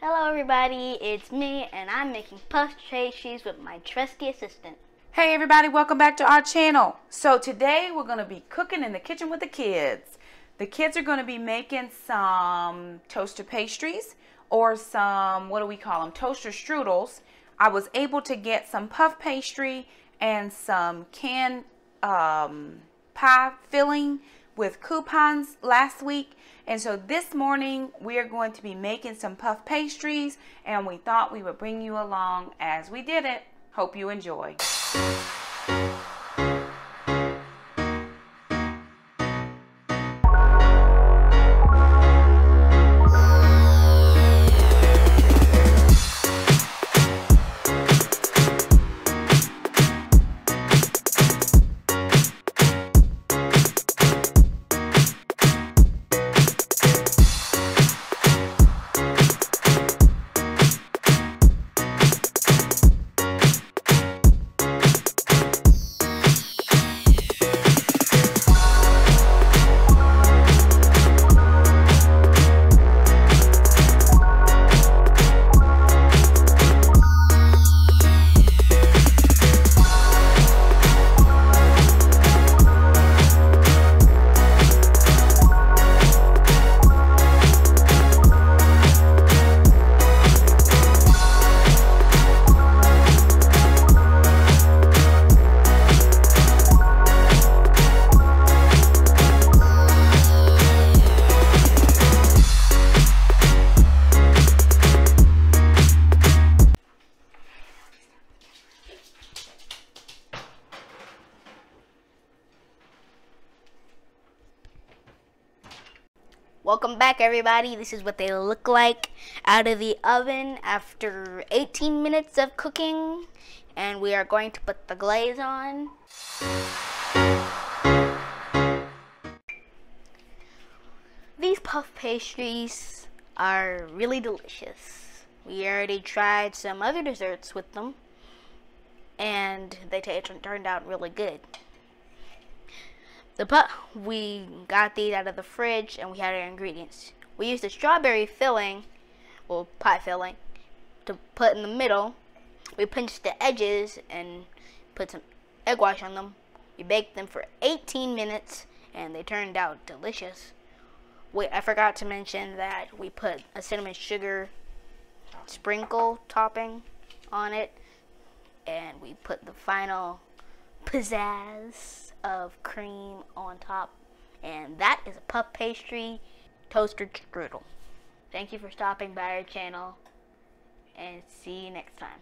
Hello everybody, it's me and I'm making puff pastries with my trusty assistant. Hey everybody, welcome back to our channel. So today we're going to be cooking in the kitchen with the kids. The kids are going to be making some toaster pastries or some, what do we call them, toaster strudels. I was able to get some puff pastry and some canned pie filling with coupons last week. And so this morning we are going to be making some puff pastries, and we thought we would bring you along as we did it. Hope you enjoy. Welcome back everybody. This is what they look like out of the oven after 18 minutes of cooking, and we are going to put the glaze on. These puff pastries are really delicious. We already tried some other desserts with them and they turned out really good. We got these out of the fridge and we had our ingredients. We used a strawberry filling, or pie filling, to put in the middle. We pinched the edges and put some egg wash on them. We baked them for 18 minutes and they turned out delicious. Wait, I forgot to mention that we put a cinnamon sugar sprinkle topping on it, and we put the final pizzazz of cream on top, and that is a puff pastry toaster strudel. Thank you for stopping by our channel, and see you next time.